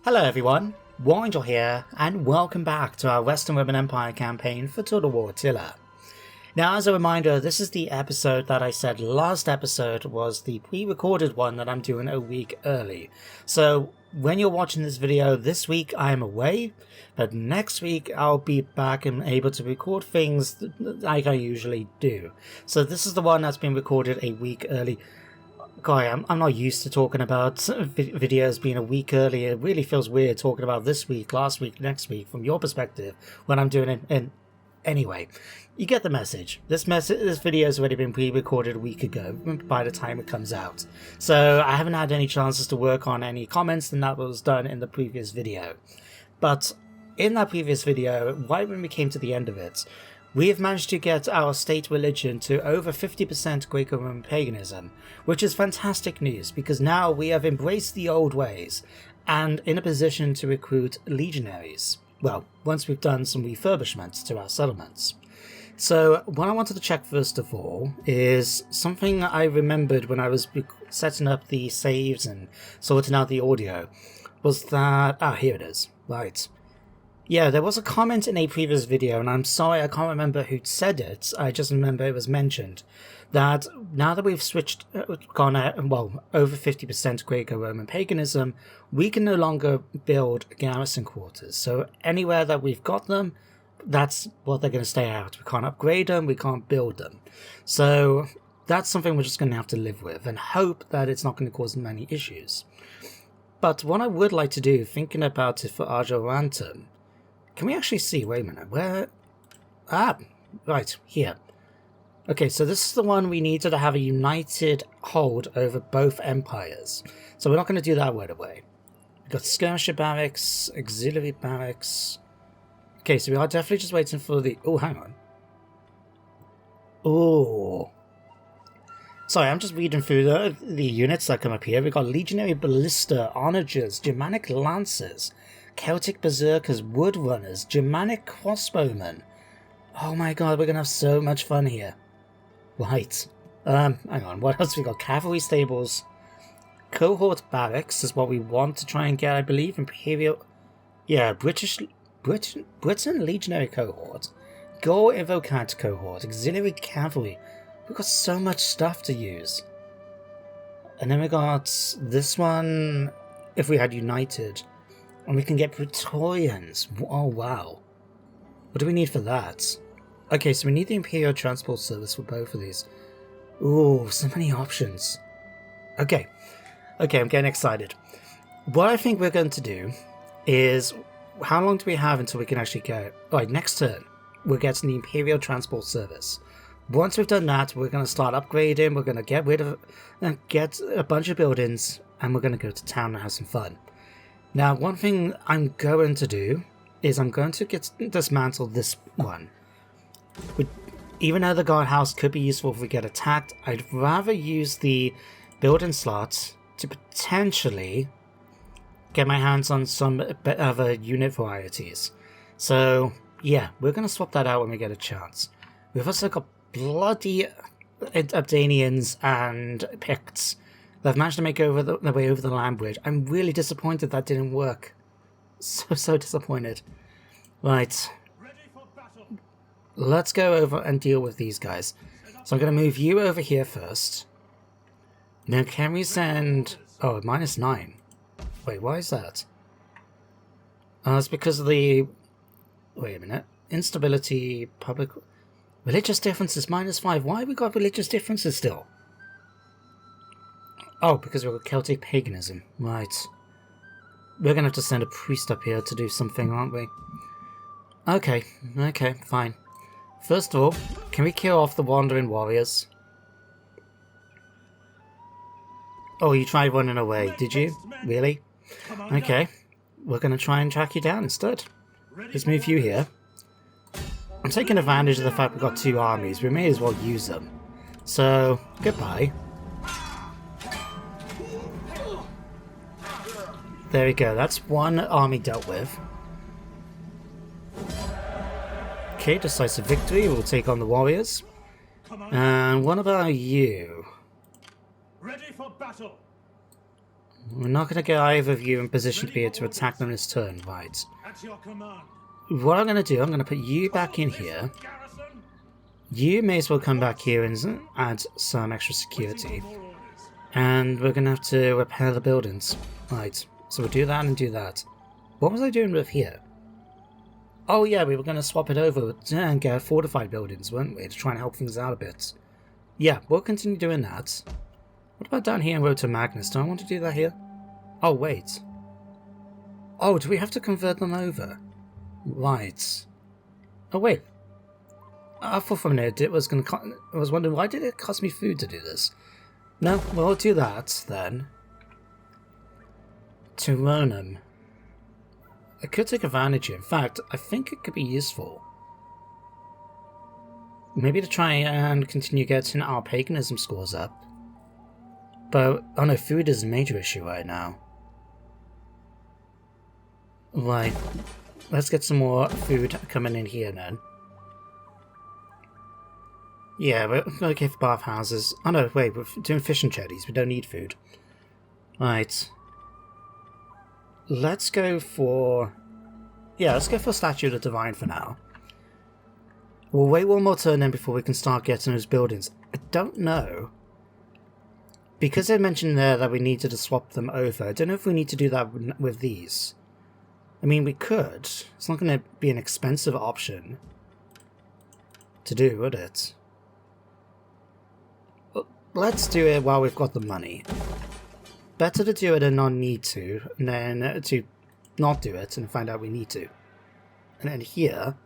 Hello everyone, Warangel here, and welcome back to our Western Roman Empire campaign for Total War Attila. Now, as a reminder, this is the episode that I said last episode was the pre-recorded one that I'm doing a week early. So, when you're watching this video, this week I am away, but next week I'll be back and able to record things like I usually do. So this is the one that's been recorded a week early. God, I'm not used to talking about videos being a week early. It really feels weird talking about this week, last week, next week from your perspective when I'm doing it. And anyway, you get the message. This video has already been pre-recorded a week ago by the time it comes out. So I haven't had any chances to work on any comments than that was done in the previous video. But in that previous video, right when we came to the end of it, we have managed to get our state religion to over 50% Greco-Roman paganism, which is fantastic news because now we have embraced the old ways and in a position to recruit legionaries. Well, once we've done some refurbishments to our settlements. So what I wanted to check first of all is something I remembered when I was setting up the saves and sorting out the audio, was that... here it is. Right. Yeah, there was a comment in a previous video, and I'm sorry I can't remember who said it, I just remember it was mentioned, that now that we've gone over 50% Greco-Roman paganism, we can no longer build garrison quarters. So anywhere that we've got them, that's what they're going to stay out. We can't upgrade them, we can't build them. So that's something we're just going to have to live with, and hope that it's not going to cause many issues. But what I would like to do, thinking about it for Argentum, can we actually see? Wait a minute. Where? Right. Here. Okay, so this is the one we needed to have a united hold over both empires. So we're not going to do that right away. We've got skirmisher barracks, auxiliary barracks. Okay, so we are definitely just waiting for the... Oh, hang on. Oh. Sorry, I'm just reading through the units that come up here. We've got legionary ballista, onagers, Germanic lancers, Celtic berserkers, woodrunners, Germanic crossbowmen. Oh my god, we're gonna have so much fun here. Right. Hang on, what else we got? Cavalry stables. Cohort barracks is what we want to try and get, I believe. Imperial... Yeah, Britain legionary cohort. Gaul invocant cohort. Auxiliary cavalry. We've got so much stuff to use. And then we got this one, if we had united. And we can get Praetorians. Oh, wow. What do we need for that? Okay, so we need the Imperial Transport Service for both of these. Ooh, so many options. Okay, I'm getting excited. What I think we're going to do is... How long do we have until we can actually go? Alright, next turn, we're getting the Imperial Transport Service. Once we've done that, we're going to start upgrading, we're going to get rid of... get a bunch of buildings, and we're going to go to town and have some fun. Now, one thing I'm going to do is I'm going to dismantle this one. Even though the guardhouse could be useful if we get attacked, I'd rather use the building slots to potentially get my hands on some other unit varieties. So, yeah, we're going to swap that out when we get a chance. We've also got bloody Abdanians and Picts. They've managed to make their way over the land bridge. I'm really disappointed that didn't work. So disappointed. Right. Let's go over and deal with these guys. So I'm going to move you over here first. Now can we send... Oh, -9. Wait, why is that? It's because of the... Wait a minute. Instability, public... Religious differences, -5. Why have we got religious differences still? Oh, because we've got Celtic paganism. Right. We're going to have to send a priest up here to do something, aren't we? Okay, fine. First of all, can we kill off the wandering warriors? Oh, you tried running away, did you? Really? Okay, we're going to try and track you down instead. Let's move you here. I'm taking advantage of the fact we've got two armies. We may as well use them. So, goodbye. There we go, that's one army dealt with. Okay, decisive victory, we'll take on the warriors. And what about you? Ready for battle. We're not going to get either of you in position to be able to attack them this turn, right? At your command. What I'm going to do, I'm going to put you back in here. You may as well come back here and add some extra security. And we're going to have to repair the buildings. Right, so we'll do that and do that. What was I doing with here? Oh yeah, we were going to swap it over and get fortified buildings, weren't we? To try and help things out a bit. Yeah, we'll continue doing that. What about down here in Road to Magnus? Do I want to do that here? Oh, wait. Oh, do we have to convert them over? Right. Oh, wait. I thought for a minute it was going to... I was wondering, why did it cost me food to do this? No, we'll do that, then. Tyronum. I could take advantage of it. In fact, I think it could be useful. Maybe to try and continue getting our paganism scores up. But, oh no, food is a major issue right now. Right, let's get some more food coming in here then. Yeah, we're okay for bathhouses. Oh no, wait, we're doing fish and cherries, we don't need food. Right. Let's go for... Yeah, let's go for Statue of the Divine for now. We'll wait one more turn then before we can start getting those buildings. I don't know. Because they mentioned there that we needed to swap them over, I don't know if we need to do that with these. I mean, we could. It's not going to be an expensive option to do, would it? Well, let's do it while we've got the money. Better to do it and not need to, than to not do it and find out we need to. And then here...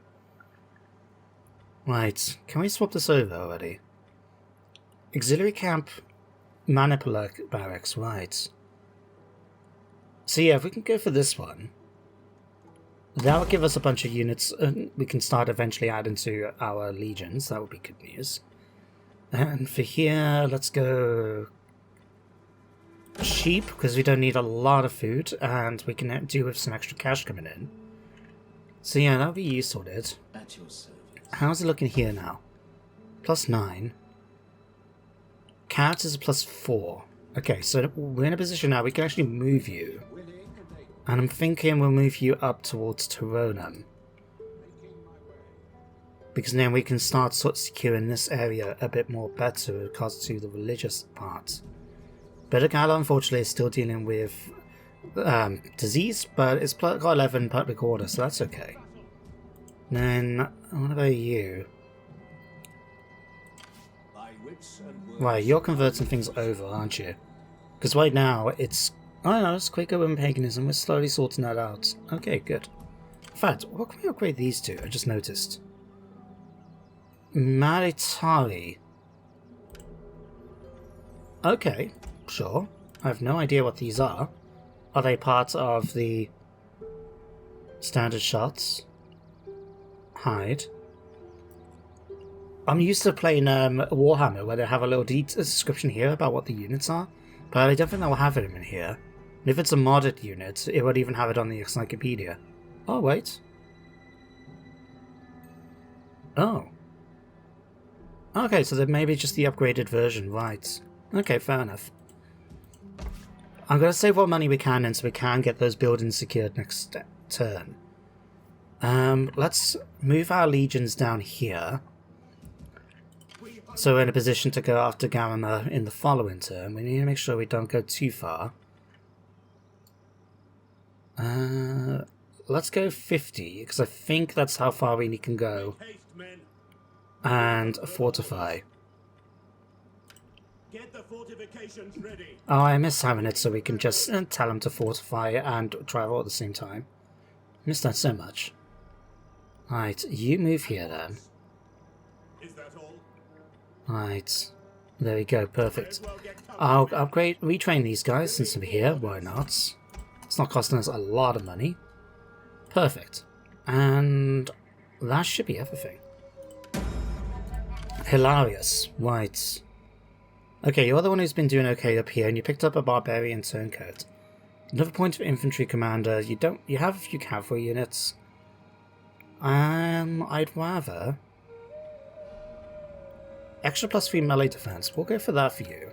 Right, can we swap this over already? Auxiliary camp, Manipula barracks, right. So yeah, if we can go for this one, that will give us a bunch of units and we can start eventually adding to our legions. That would be good news. And for here, let's go sheep, because we don't need a lot of food and we can do with some extra cash coming in. So yeah, that'll be useful, dude. At your service. How's it looking here now? +9. Carrots is a +4. Okay, so we're in a position now we can actually move you. And I'm thinking we'll move you up towards Tyronum. Because then we can start sort of securing this area a bit more better with regards to the religious part. Belagala, unfortunately, is still dealing with disease, but it's got 11 public order, so that's okay. Then, what about you? Right, you're converting things over, aren't you? Because right now, it's... Oh no, it's quicker with paganism. We're slowly sorting that out. Okay, good. In fact, what can we upgrade these to? I just noticed. Maritari. Okay, sure. I have no idea what these are. Are they part of the standard shots? Hide. I'm used to playing Warhammer, where they have a little description here about what the units are, but I don't think they'll have it in here. And if it's a modded unit, it would even have it on the encyclopedia. Oh, wait. Oh. Okay, so that may be just the upgraded version, right. Okay, fair enough. I'm going to save what money we can in so we can get those buildings secured next turn. Let's move our legions down here. So we're in a position to go after Garama in the following turn. We need to make sure we don't go too far. Let's go 50, because I think that's how far we can go. And fortify. Get the fortifications ready. Oh, I miss having it so we can just tell them to fortify and travel at the same time. Miss that so much. Right, you move here then. Is that all? Right, there we go, perfect. I'll upgrade, retrain these guys since we're here, why not? It's not costing us a lot of money. Perfect. And that should be everything. Hilarious, right. Okay, you're the one who's been doing okay up here, and you picked up a barbarian turncoat. Another point of infantry commander. You have a few cavalry units. I'd rather extra +3 melee defense. We'll go for that for you.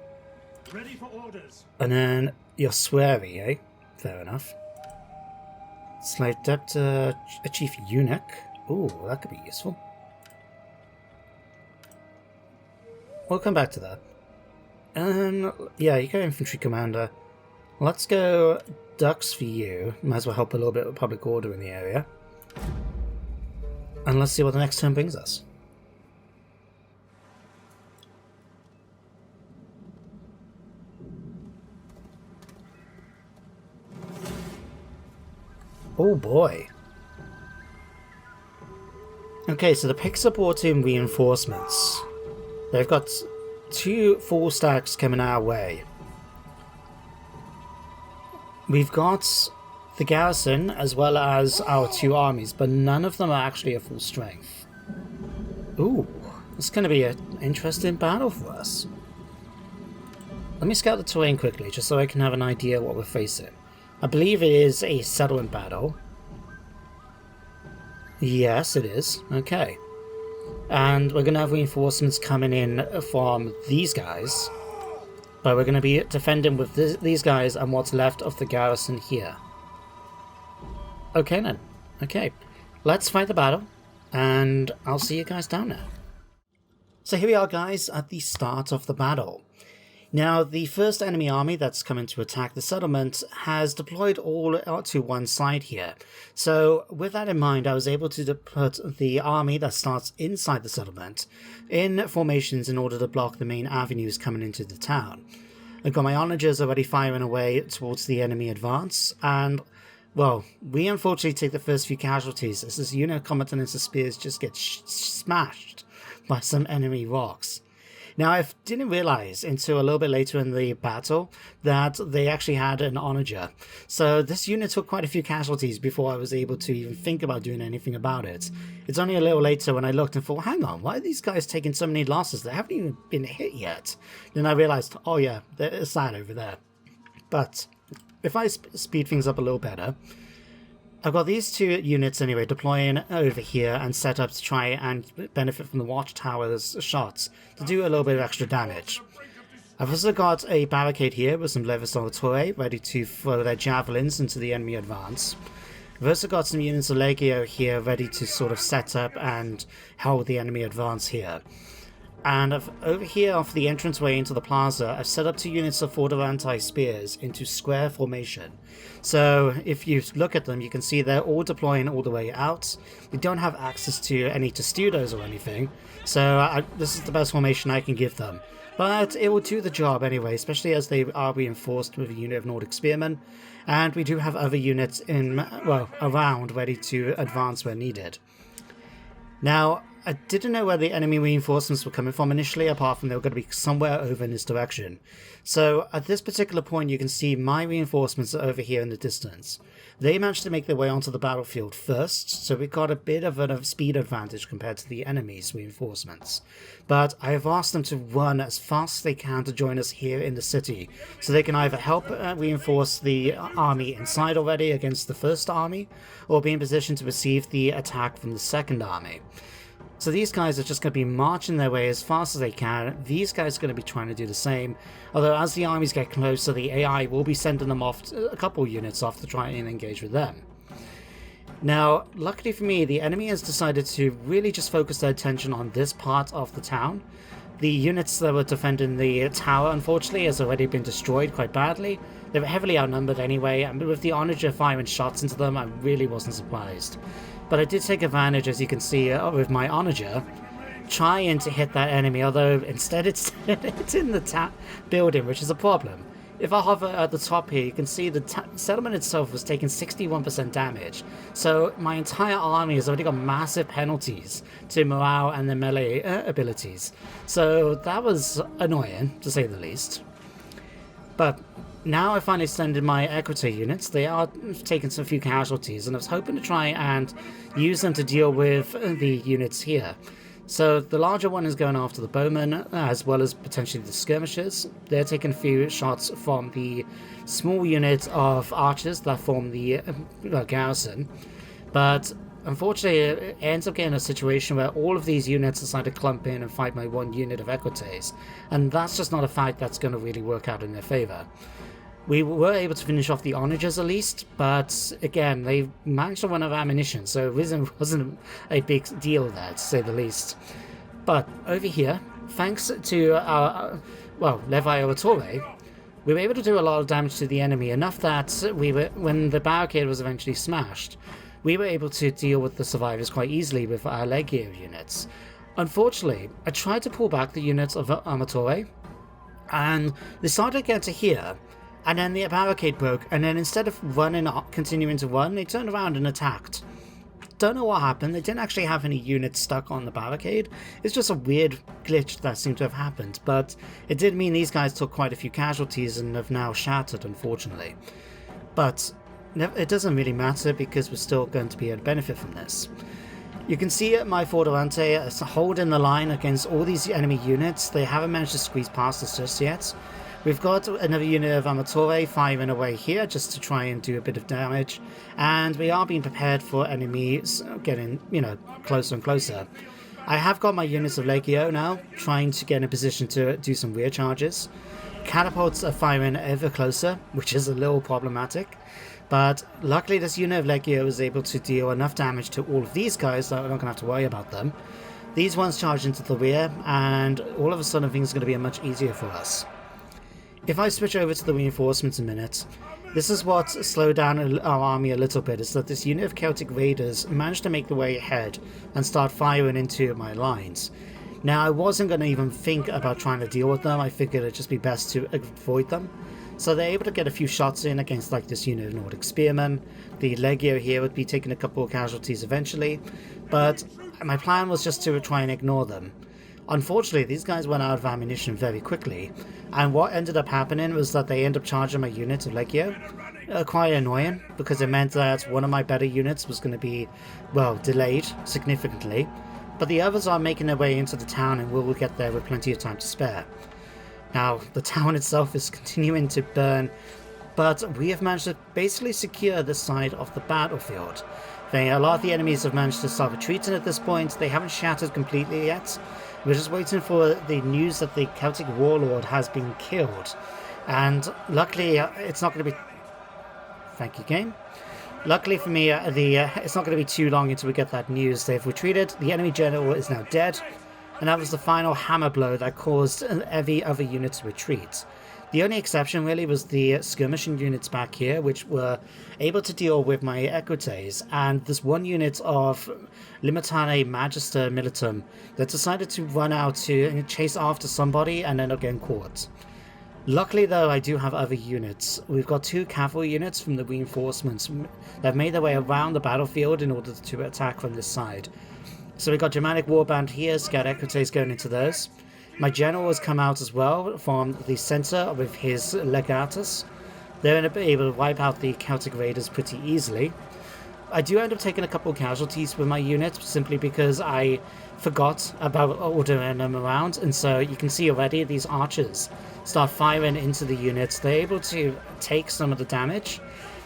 Ready for orders. And then you're sweary, eh? Fair enough. Slave debtor, a chief eunuch. Ooh, that could be useful. We'll come back to that. And yeah, you go infantry commander. Let's go ducks for you. Might as well help a little bit with public order in the area. And let's see what the next turn brings us. Oh boy. Okay, so the Picts are brought in reinforcements. They've got 2 full stacks coming our way. We've got the garrison as well as our 2 armies, but none of them are actually at full strength. Ooh, it's going to be an interesting battle for us. Let me scout the terrain quickly, just so I can have an idea what we're facing. I believe it is a settlement battle. Yes, it is. Okay. And we're going to have reinforcements coming in from these guys. But we're going to be defending with these guys and what's left of the garrison here. Okay then. Okay. Let's fight the battle. And I'll see you guys down there. So here we are, guys, at the start of the battle. Now, the first enemy army that's coming to attack the settlement has deployed all to one side here. So, with that in mind, I was able to put the army that starts inside the settlement in formations in order to block the main avenues coming into the town. I've got my onagers already firing away towards the enemy advance, and, well, we unfortunately take the first few casualties as this unit combatant into spears just gets smashed by some enemy rocks. Now, I didn't realize until a little bit later in the battle that they actually had an onager. So this unit took quite a few casualties before I was able to even think about doing anything about it. It's only a little later when I looked and thought, hang on, why are these guys taking so many losses? They haven't even been hit yet. Then I realized, oh yeah, there's that over there. But if I speed things up a little better, I've got these 2 units anyway deploying over here and set up to try and benefit from the watchtower's shots to do a little bit of extra damage. I've also got a barricade here with some Levisolatory ready to throw their javelins into the enemy advance. I've also got some units of Legio here ready to sort of set up and hold the enemy advance here. And over here off the entranceway into the plaza, I've set up 2 units of Fordavanti spears into square formation. So if you look at them, you can see they're all deploying all the way out. We don't have access to any testudos or anything, so this is the best formation I can give them. But it will do the job anyway, especially as they are reinforced with a unit of Nordic Spearmen, and we do have other units around ready to advance where needed. Now, I didn't know where the enemy reinforcements were coming from initially, apart from they were going to be somewhere over in this direction. So at this particular point, you can see my reinforcements are over here in the distance. They managed to make their way onto the battlefield first, so we got a bit of a speed advantage compared to the enemy's reinforcements. But I have asked them to run as fast as they can to join us here in the city, so they can either help reinforce the army inside already against the first army, or be in position to receive the attack from the second army. So these guys are just going to be marching their way as fast as they can. These guys are going to be trying to do the same. Although as the armies get closer, the AI will be sending them off, a couple units off to try and engage with them. Now, luckily for me, the enemy has decided to really just focus their attention on this part of the town. The units that were defending the tower, unfortunately, has already been destroyed quite badly. They were heavily outnumbered anyway, and with the onager firing shots into them, I really wasn't surprised. But I did take advantage, as you can see, with my onager, trying to hit that enemy, although instead it's in the building, which is a problem. If I hover at the top here, you can see the settlement itself was taking 61% damage. So my entire army has already got massive penalties to morale and their melee abilities. So that was annoying, to say the least. But now I finally extended my equity units. They are taking some few casualties, and I was hoping to try and use them to deal with the units here. So the larger one is going after the bowmen, as well as potentially the skirmishers. They're taking a few shots from the small unit of archers that form the garrison. But unfortunately, it ends up getting a situation where all of these units decide to clump in and fight my one unit of Equites, and that's just not a fight that's going to really work out in their favour. We were able to finish off the onagers at least, but again, they managed to run out of ammunition, so it wasn't a big deal there, to say the least. But over here, thanks to our, Levi Oratore, we were able to do a lot of damage to the enemy, enough that when the barricade was eventually smashed, we were able to deal with the survivors quite easily with our Legio units. Unfortunately, I tried to pull back the units of Amatore, and they started to get to here, and then the barricade broke, and then instead of continuing to run, they turned around and attacked. Don't know what happened. They didn't actually have any units stuck on the barricade. It's just a weird glitch that seemed to have happened, but it did mean these guys took quite a few casualties and have now shattered, unfortunately. But it doesn't really matter because we're still going to be able to benefit from this. You can see my Fordorante is holding the line against all these enemy units. They haven't managed to squeeze past us just yet. We've got another unit of Amatore firing away here just to try and do a bit of damage, and we are being prepared for enemies getting, closer and closer. I have got my units of Legio now, trying to get in a position to do some rear charges. Catapults are firing ever closer, which is a little problematic, but luckily this unit of Legio is able to deal enough damage to all of these guys that we're not going to have to worry about them. These ones charge into the rear, and all of a sudden things are going to be much easier for us. If I switch over to the reinforcements a minute, this is what slowed down our army a little bit, is that this unit of Celtic Raiders managed to make their way ahead and start firing into my lines. Now, I wasn't going to even think about trying to deal with them. I figured it'd just be best to avoid them. So they're able to get a few shots in against like this unit of Nordic Spearmen. The Legio here would be taking a couple of casualties eventually, but my plan was just to try and ignore them. Unfortunately, these guys went out of ammunition very quickly, and what ended up happening was that they ended up charging my unit of Legio. Quite annoying, because it meant that one of my better units was going to be, delayed significantly, but the others are making their way into the town and will get there with plenty of time to spare. Now, the town itself is continuing to burn, but we have managed to basically secure this side of the battlefield. A lot of the enemies have managed to start retreating at this point. They haven't shattered completely yet. We're just waiting for the news that the Celtic warlord has been killed. And luckily, it's not going to be... Thank you, game. Luckily for me, it's not going to be too long until we get that news. They've retreated, the enemy general is now dead, and that was the final hammer blow that caused every other unit to retreat. The only exception really was the skirmishing units back here, which were able to deal with my Equites, and this one unit of Limitane Magister Militum that decided to run out to chase after somebody and end up getting caught. Luckily though, I do have other units. We've got 2 cavalry units from the reinforcements that have made their way around the battlefield in order to attack from this side. So we've got Germanic Warband here, Scout Equites going into those. My general has come out as well from the centre with his Legatus. They're able to wipe out the Celtic Raiders pretty easily. I do end up taking a couple of casualties with my unit simply because I forgot about ordering them around, and so you can see already these archers start firing into the units. They're able to take some of the damage,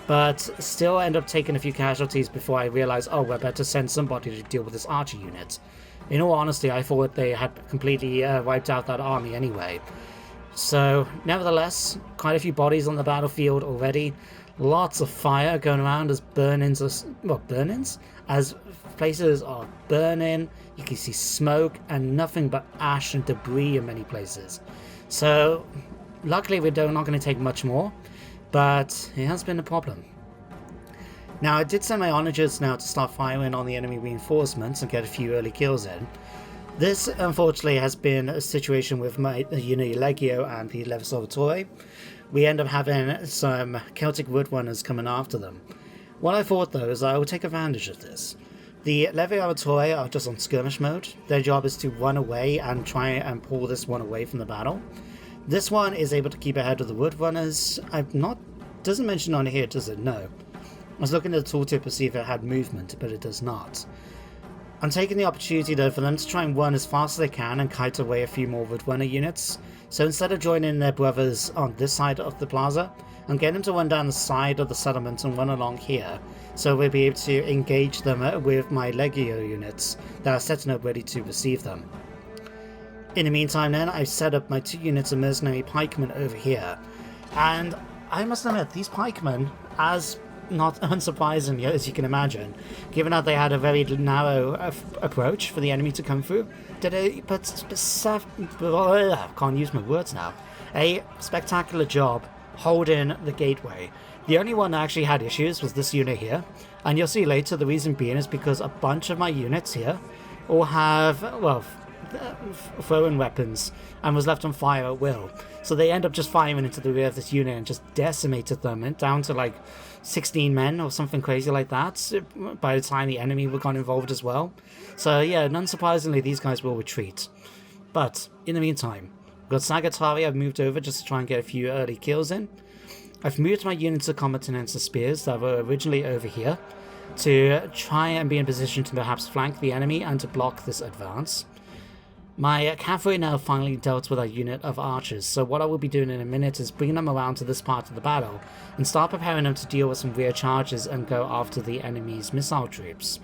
but still end up taking a few casualties before I realise, oh, we're better send somebody to deal with this archer unit. In all honesty, I thought they had completely wiped out that army anyway. So, nevertheless, quite a few bodies on the battlefield already. Lots of fire going around as as places are burning. You can see smoke and nothing but ash and debris in many places. So, luckily we're not going to take much more, but it has been a problem. Now, I did send my onagers now to start firing on the enemy reinforcements and get a few early kills in. This, unfortunately, has been a situation with my Unity Legio and the Levis Salvatore. We end up having some Celtic Woodrunners coming after them. What I thought, though, is I would take advantage of this. The Levi Salvatore are just on skirmish mode. Their job is to run away and try and pull this one away from the battle. This one is able to keep ahead of the Woodrunners. Doesn't mention on here, does it? No. I was looking at the tooltip to see if it had movement, but it does not. I'm taking the opportunity though for them to try and run as fast as they can and kite away a few more Woodrunner units. So instead of joining their brothers on this side of the plaza, I'm getting them to run down the side of the settlement and run along here. So we'll be able to engage them with my Legio units that are setting up ready to receive them. In the meantime then, I've set up my 2 units of mercenary pikemen over here. And I must admit, these pikemen, as not unsurprisingly as you can imagine, given that they had a very narrow approach for the enemy to come through, did a can't use my words now, a spectacular job holding the gateway. The only one that actually had issues was this unit here, and you'll see later the reason being is because a bunch of my units here all have, well, throwing weapons and was left on fire at will. So they end up just firing into the rear of this unit and just decimated them and down to like 16 men or something crazy like that by the time the enemy got involved as well. So yeah, unsurprisingly these guys will retreat. But in the meantime, we've got Sagatari I've moved over just to try and get a few early kills in. I've moved my units of combatants and spears that were originally over here to try and be in position to perhaps flank the enemy and to block this advance. My cavalry now finally dealt with a unit of archers, so what I will be doing in a minute is bringing them around to this part of the battle and start preparing them to deal with some rear charges and go after the enemy's missile troops.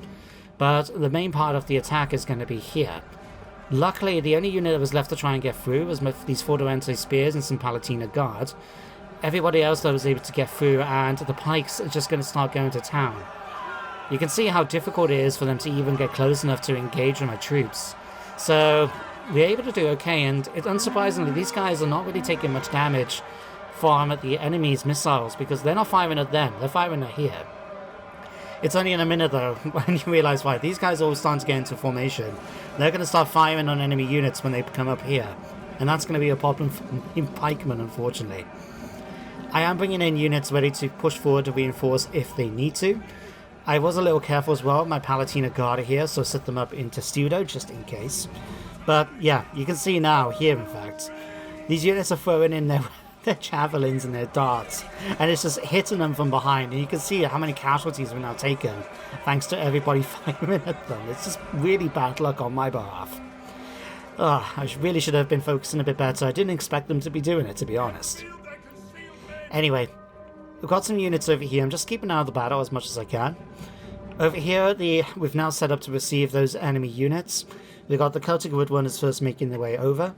But the main part of the attack is going to be here. Luckily, the only unit that was left to try and get through was these Fordorente spears and some Palatina guard. Everybody else though was able to get through, and the pikes are just going to start going to town. You can see how difficult it is for them to even get close enough to engage with my troops. So we're able to do okay, and unsurprisingly these guys are not really taking much damage from the enemy's missiles because they're not firing at them, they're firing at here. It's only in a minute though when you realise why. These guys are all starting to get into formation. They're going to start firing on enemy units when they come up here, and that's going to be a problem for pikemen, unfortunately. I am bringing in units ready to push forward to reinforce if they need to. I was a little careful as well with my Palatina Guard here, so set them up in Testudo just in case. But yeah, you can see now here in fact, these units are throwing in their javelins and their darts, and it's just hitting them from behind, and you can see how many casualties we've now taken thanks to everybody firing at them. It's just really bad luck on my behalf. I really should have been focusing a bit better. I didn't expect them to be doing it, to be honest. Anyway, we've got some units over here. I'm just keeping out of the battle as much as I can. Over here, we've now set up to receive those enemy units. We've got the Celtic Woodrunners first making their way over.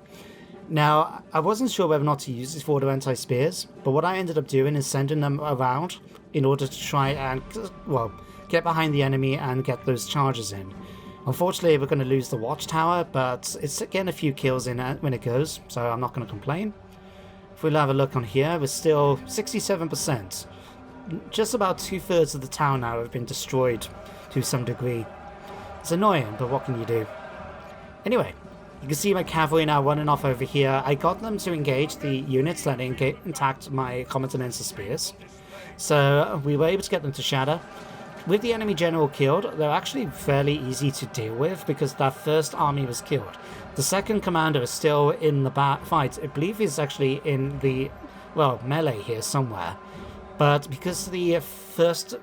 Now, I wasn't sure whether or not to use these Fordorente spears, but what I ended up doing is sending them around in order to try and, well, get behind the enemy and get those charges in. Unfortunately, we're going to lose the watchtower, but it's getting a few kills in when it goes, so I'm not going to complain. If we'll have a look on here, we're still 67%. Just about 2/3 of the town now have been destroyed to some degree. It's annoying, but what can you do? Anyway, you can see my cavalry now running off over here. I got them to engage the units that attacked my Combatanensis spears. So we were able to get them to shatter. With the enemy general killed, they're actually fairly easy to deal with because that first army was killed. The second commander is still in the fight. I believe he's actually in the, well, melee here somewhere. But because the first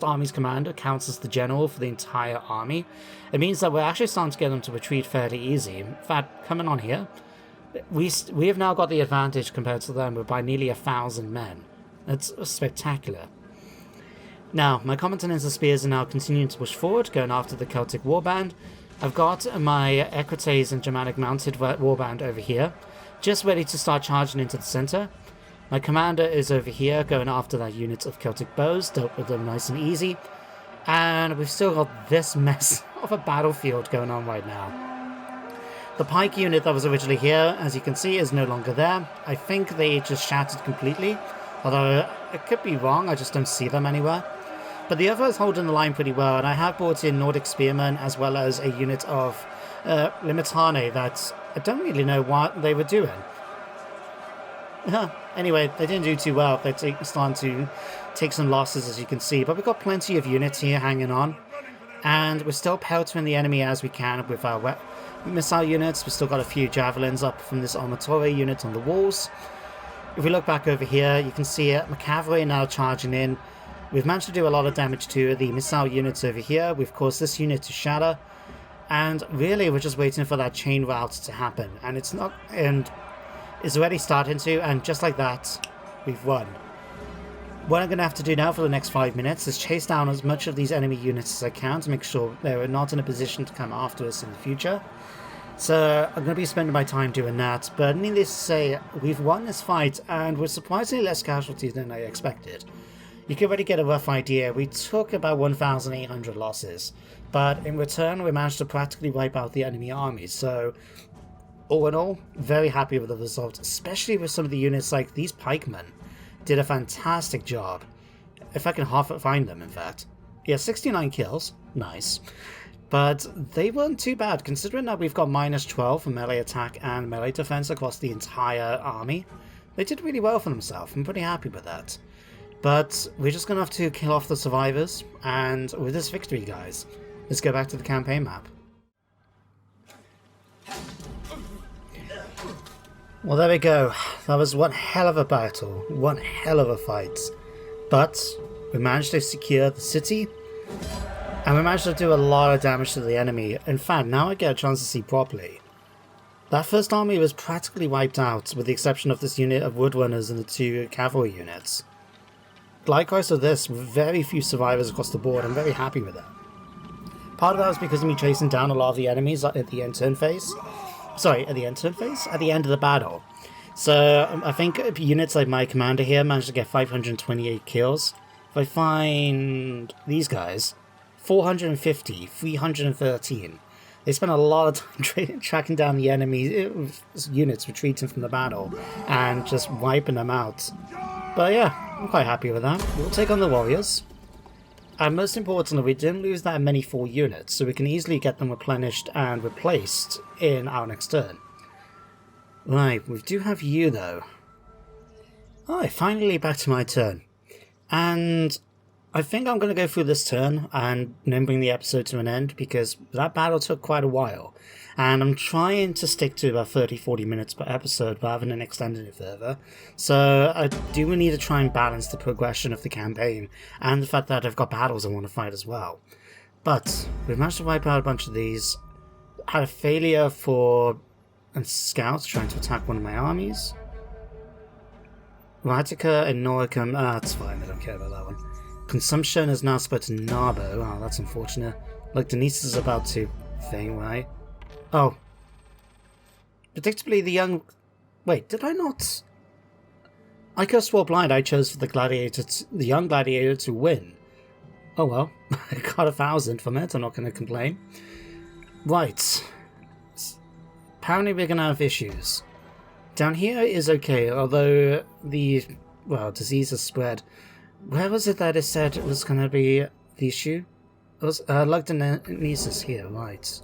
army's commander counts as the general for the entire army, it means that we're actually starting to get them to retreat fairly easy. In fact, coming on here, we have now got the advantage compared to them by nearly 1,000 men. That's spectacular. Now, my Combatanensis spears are now continuing to push forward, going after the Celtic warband. I've got my Equites and Germanic mounted warband over here, just ready to start charging into the centre. My commander is over here, going after that unit of Celtic bows, dealt with them nice and easy. And we've still got this mess of a battlefield going on right now. The pike unit that was originally here, as you can see, is no longer there. I think they just shattered completely, although it could be wrong, I just don't see them anywhere. But the other is holding the line pretty well, and I have brought in Nordic Spearmen as well as a unit of Limitane that I don't really know what they were doing. Anyway, they didn't do too well. They're starting to take some losses, as you can see. But we've got plenty of units here hanging on. And we're still peltering the enemy as we can with our missile units. We've still got a few javelins up from this Armatore unit on the walls. If we look back over here, you can see my cavalry now charging in. We've managed to do a lot of damage to the missile units over here. We've caused this unit to shatter. And really, we're just waiting for that chain rout to happen. And it's not... and it's already starting to, and just like that, we've won. What I'm going to have to do now for the next 5 minutes is chase down as much of these enemy units as I can to make sure they're not in a position to come after us in the future. So I'm going to be spending my time doing that, but needless to say, we've won this fight, and with surprisingly less casualties than I expected. You can already get a rough idea. We took about 1,800 losses, but in return we managed to practically wipe out the enemy armies, so all in all, very happy with the result, especially with some of the units like these pikemen. Did a fantastic job. If I can find them, in fact. Yeah, 69 kills. Nice. But they weren't too bad, considering that we've got -12 for melee attack and melee defense across the entire army. They did really well for themselves. I'm pretty happy with that. But we're just going to have to kill off the survivors, and with this victory, guys, let's go back to the campaign map. Well, there we go. That was one hell of a battle, one hell of a fight. But we managed to secure the city, and we managed to do a lot of damage to the enemy. In fact, now I get a chance to see properly. That first army was practically wiped out, with the exception of this unit of woodrunners and the 2 cavalry units. Likewise with this, very few survivors across the board. I'm very happy with that. Part of that was because of me chasing down a lot of the enemies at the end turn phase. Sorry, at the end turn phase? At the end of the battle. So I think units like my commander here managed to get 528 kills. If I find these guys, 450, 313. They spent a lot of time tracking down the enemy units retreating from the battle and just wiping them out. But yeah, I'm quite happy with that. We'll take on the warriors. And most importantly, we didn't lose that many 4 units, so we can easily get them replenished and replaced in our next turn. Right, we do have you though. Alright, finally back to my turn. And I think I'm going to go through this turn and then bring the episode to an end, because that battle took quite a while. And I'm trying to stick to about 30-40 minutes per episode rather than extending it further. So I do need to try and balance the progression of the campaign and the fact that I've got battles I want to fight as well. But we've managed to wipe out a bunch of these. Had a failure for scouts trying to attack one of my armies. Ratica and Noricum, that's fine, I don't care about that one. Consumption is now spread to Narbo. Oh, that's unfortunate. Like, Denise is about to thing, right? Oh. Predictably, the young... Wait, did I not... I could have swore blind I chose for the young gladiator to win. Oh well, I got 1,000 from it, I'm not going to complain. Right. Apparently we're going to have issues. Down here is okay, although the, well, disease has spread. Where was it that it said it was going to be the issue? It was Lugdunensis here, right.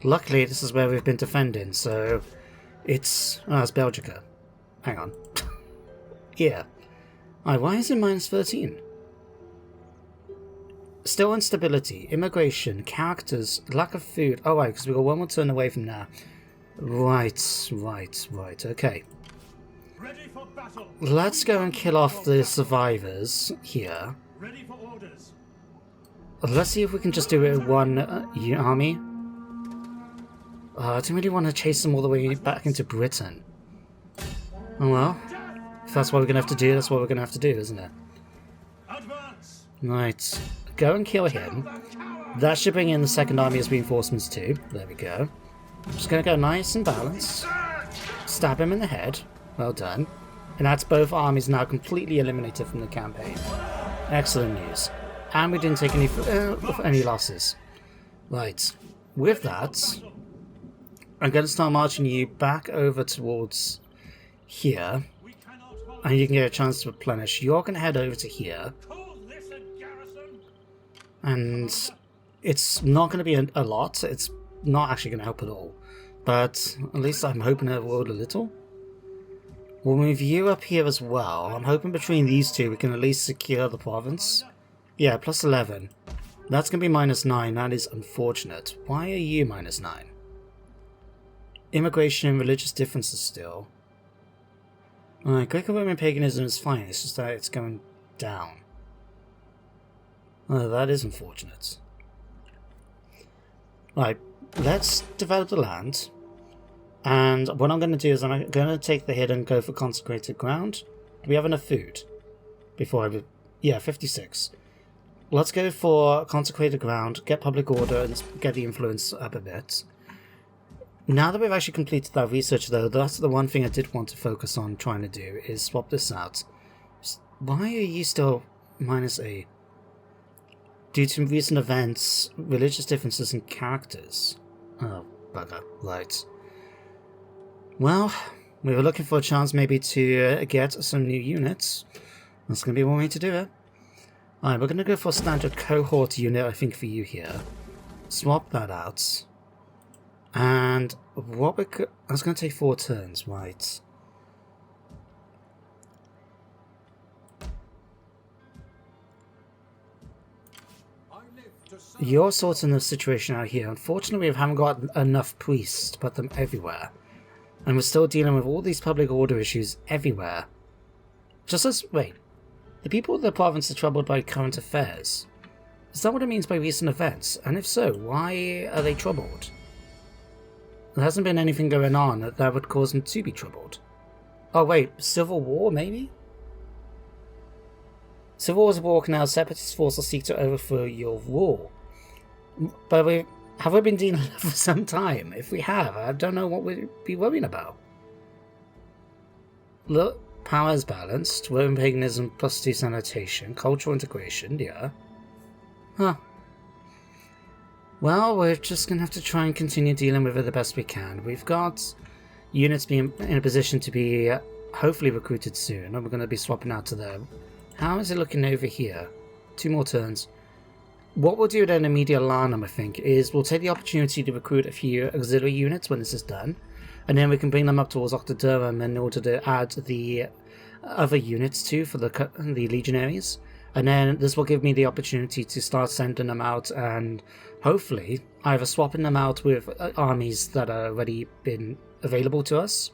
Luckily, this is where we've been defending, so it's... Oh, it's Belgica. Hang on. Yeah. Alright, why is it -13? Still instability, immigration, characters, lack of food. Oh, right, because we got one more turn away from now. Right, okay. Ready for battle. Let's go and kill off the survivors here. Ready for orders. Let's see if we can just do it with one army. I don't really want to chase them all the way back into Britain. Oh well. If that's what we're going to have to do, that's what we're going to have to do, isn't it? Advance. Right. Go and kill him. That should bring in the second army as reinforcements too. There we go. Just going to go nice and balanced. Stab him in the head. Well done. And that's both armies now completely eliminated from the campaign. Excellent news. And we didn't take any losses. Right. With that, I'm going to start marching you back over towards here. And you can get a chance to replenish. You're going to head over to here. And it's not going to be a lot. It's not actually going to help at all. But at least I'm hoping it will a little. We'll move you up here as well. I'm hoping between these two we can at least secure the province. Yeah, plus 11. That's going to be -9. That is unfortunate. Why are you -9? Immigration and religious differences still. Alright, Greco-Roman paganism is fine. It's just that it's going down. Oh, that is unfortunate. Right, let's develop the land. And what I'm going to do is I'm going to take the hit and go for consecrated ground. Do we have enough food? Before I... Yeah, 56. Let's go for consecrated ground, get public order, and get the influence up a bit. Now that we've actually completed that research, though, that's the one thing I did want to focus on trying to do, is swap this out. Why are you still -A? Due to recent events, religious differences in characters. Oh, bugger. Right. Well, we were looking for a chance maybe to get some new units. That's going to be one way to do it. Alright, we're going to go for a standard cohort unit, I think, for you here. Swap that out. And what we could... That's going to take 4 turns, right. You're sorting the situation out here. Unfortunately, we haven't got enough priests to put them everywhere. And we're still dealing with all these public order issues everywhere. Just as... Wait. The people of the province are troubled by current affairs. Is that what it means by recent events? And if so, why are they troubled? There hasn't been anything going on that would cause them to be troubled. Oh wait, civil war maybe? Civil wars walk now, separatist forces seek to overthrow your rule. But have we been dealing with that for some time? If we have, I don't know what we'd be worrying about. Look, power is balanced, Roman paganism plus 2 sanitation, cultural integration, yeah. Huh. Well, we're just going to have to try and continue dealing with it the best we can. We've got units being in a position to be hopefully recruited soon, and we're going to be swapping out to them. How is it looking over here? 2 more turns. What we'll do then in Media Lanum, I think, is we'll take the opportunity to recruit a few auxiliary units when this is done, and then we can bring them up towards Octodurum in order to add the other units too for the legionaries. And then this will give me the opportunity to start sending them out and hopefully either swapping them out with armies that are already been available to us.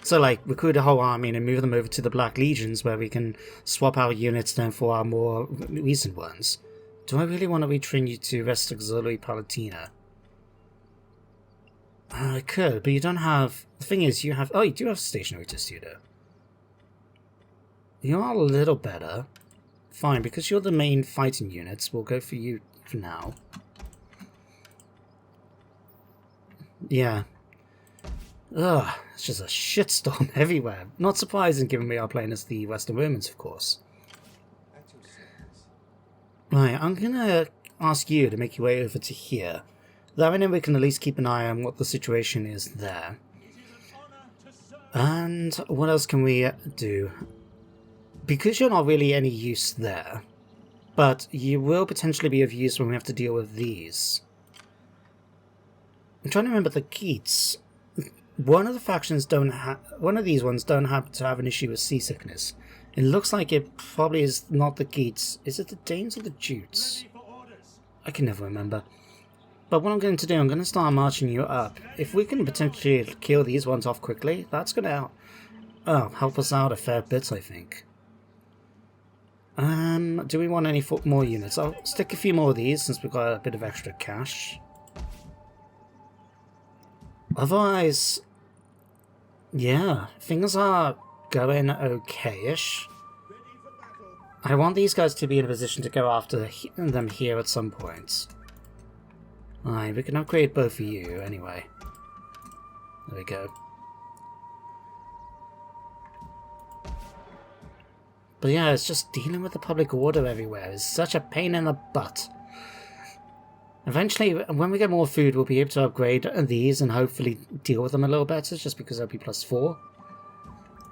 So like recruit a whole army and move them over to the Black Legions where we can swap our units then for our more recent ones. Do I really want to retrain you to Rest Auxiliary Palatina? I could, but you don't have... The thing is, you have... Oh, you do have Stationary Testudo. You are a little better. Fine, because you're the main fighting units, we'll go for you for now. Yeah. Ugh, it's just a shitstorm everywhere. Not surprising given we are playing as the Western Romans, of course. Right, I'm gonna ask you to make your way over to here. That way we can at least keep an eye on what the situation is there. And what else can we do? Because you're not really any use there, but you will potentially be of use when we have to deal with these. I'm trying to remember the Keats. One of the factions one of these ones don't happen to have an issue with seasickness. It looks like it probably is not the Keats. Is it the Danes or the Jutes? I can never remember. But what I'm going to do, I'm going to start marching you up. If we can potentially kill these ones off quickly, that's going to help us out a fair bit, I think. Do we want any more units? I'll stick a few more of these since we've got a bit of extra cash. Otherwise, yeah, things are going okay-ish. I want these guys to be in a position to go after them here at some point. Alright, we can upgrade both of you anyway. There we go. But yeah, it's just dealing with the public order everywhere is such a pain in the butt. Eventually, when we get more food, we'll be able to upgrade these and hopefully deal with them a little better, just because they'll be +4.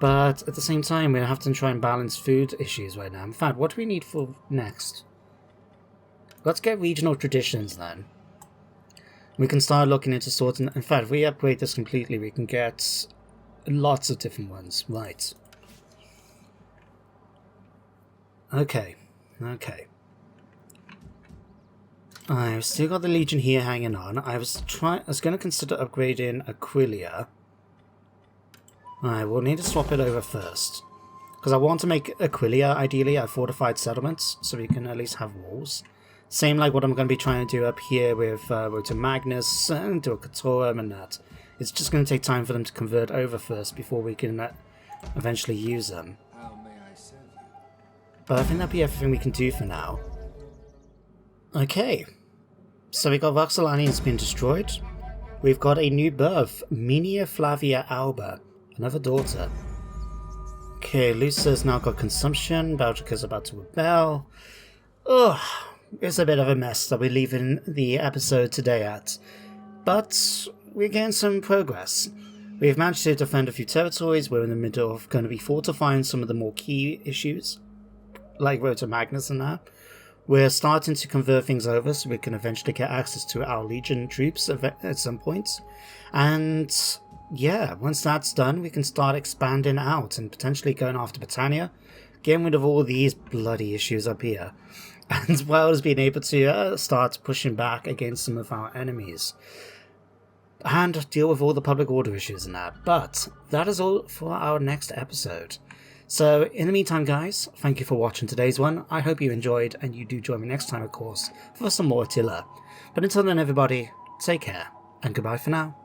But at the same time, we'll have to try and balance food issues right now. In fact, what do we need for next? Let's get regional traditions then. We can start looking into sorting... In fact, if we upgrade this completely, we can get lots of different ones. Right. Okay. Okay. I've still got the Legion here hanging on. I was going to consider upgrading Aquilia. Alright, we'll need to swap it over first. Because I want to make Aquilia, ideally, a fortified settlement, so we can at least have walls. Same like what I'm going to be trying to do up here with Rotor Magnus and Durocortorum and that. It's just going to take time for them to convert over first before we can eventually use them. How may I serve you? But I think that'll be everything we can do for now. Okay. So we got Voxelanians being destroyed. We've got a new birth, Minia Flavia Alba, another daughter. Okay, Lucia's now got consumption, Belgica's about to rebel. Ugh, it's a bit of a mess that we're leaving the episode today at. But we're getting some progress. We've managed to defend a few territories. We're in the middle of going to be fortifying some of the more key issues, like Rotor Magnus and that. We're starting to convert things over so we can eventually get access to our Legion troops at some point. And yeah, once that's done, we can start expanding out and potentially going after Britannia, getting rid of all these bloody issues up here, as well as being able to start pushing back against some of our enemies and deal with all the public order issues and that. But that is all for our next episode. So in the meantime, guys, thank you for watching today's one. I hope you enjoyed, and you do join me next time, of course, for some more Attila. But until then, everybody, take care, and goodbye for now.